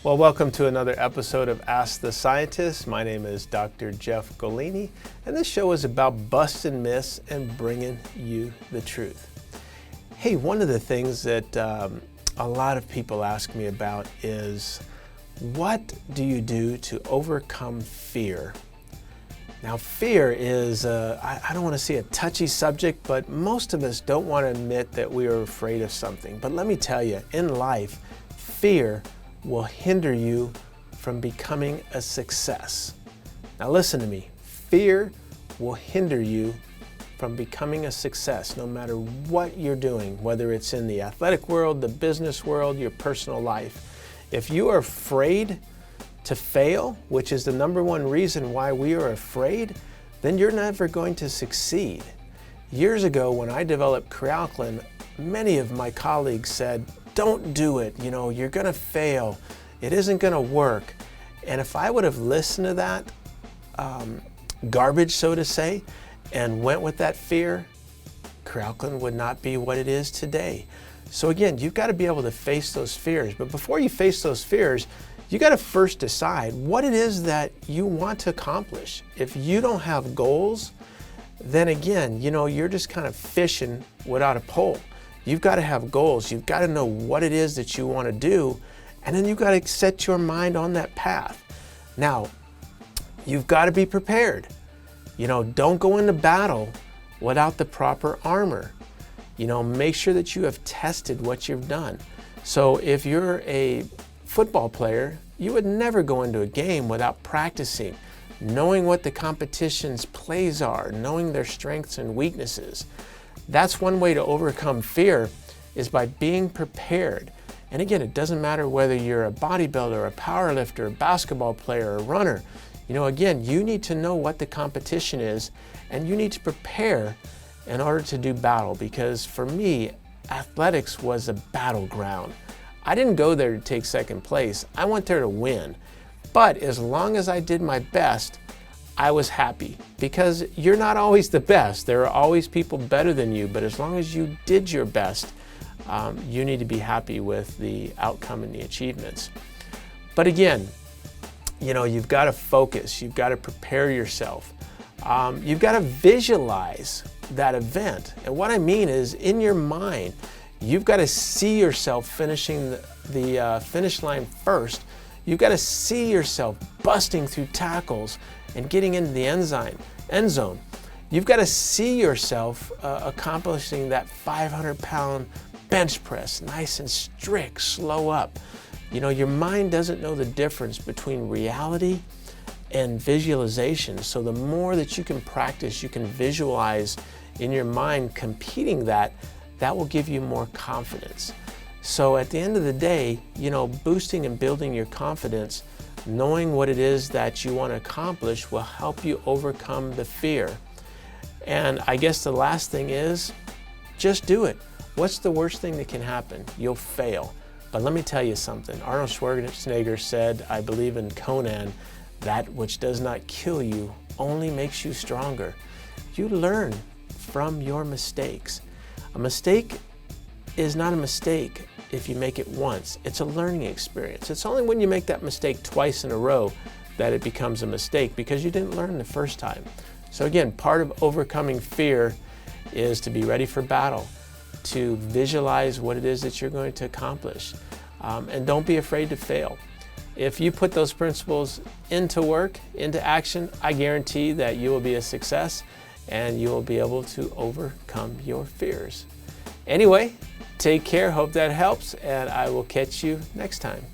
Well, welcome to another episode of Ask the Scientist. My name is Dr. Jeff Golini, and this show is about busting myths and bringing you the truth. Hey, one of the things that a lot of people ask me about is, what do you do to overcome fear? Now, fear is, I don't want to say a touchy subject, but most of us don't want to admit that we are afraid of something. But let me tell you, in life, fear will hinder you from becoming a success. Now listen to me, fear will hinder you from becoming a success no matter what you're doing, whether it's in the athletic world, the business world, your personal life. If you are afraid to fail, which is the number one reason why we are afraid, then you're never going to succeed. Years ago when I developed Crealkaline, many of my colleagues said, don't do it, you're gonna fail, it isn't gonna work. And if I would have listened to that garbage, so to say, and went with that fear, Crealkaline would not be what it is today. So again, you've got to be able to face those fears. But before you face those fears, you got to first decide what it is that you want to accomplish. If you don't have goals, then again, you're just kind of fishing without a pole. You've got to have goals. You've got to know what it is that you want to do, and then you've got to set your mind on that path. Now, you've got to be prepared. Don't go into battle without the proper armor. Make sure that you have tested what you've done. So if you're a football player, you would never go into a game without practicing, knowing what the competition's plays are, knowing their strengths and weaknesses. That's one way to overcome fear, is by being prepared. And again, it doesn't matter whether you're a bodybuilder, a powerlifter, a basketball player, a runner. Again, you need to know what the competition is, and you need to prepare in order to do battle. Because for me, athletics was a battleground. I didn't go there to take second place. I went there to win. But as long as I did my best, I was happy, because you're not always the best. There are always people better than you, but as long as you did your best, you need to be happy with the outcome and the achievements. But again, you've got to focus, you've got to prepare yourself. You've got to visualize that event. And what I mean is, in your mind, you've got to see yourself finishing the finish line first. You've got to see yourself busting through tackles and getting into the end zone. You've got to see yourself accomplishing that 500-pound bench press, nice and strict, slow up. Your mind doesn't know the difference between reality and visualization. So the more that you can practice, you can visualize in your mind competing that will give you more confidence. So at the end of the day, boosting and building your confidence, knowing what it is that you want to accomplish, will help you overcome the fear. And I guess the last thing is, just do it. What's the worst thing that can happen? You'll fail. But let me tell you something. Arnold Schwarzenegger said, I believe in Conan, that which does not kill you only makes you stronger. You learn from your mistakes. A mistake is not a mistake if you make it once. It's a learning experience. It's only when you make that mistake twice in a row that it becomes a mistake, because you didn't learn the first time. So again, part of overcoming fear is to be ready for battle, to visualize what it is that you're going to accomplish, and don't be afraid to fail. If you put those principles into work, into action, I guarantee that you will be a success and you will be able to overcome your fears. Anyway, take care, hope that helps, and I will catch you next time.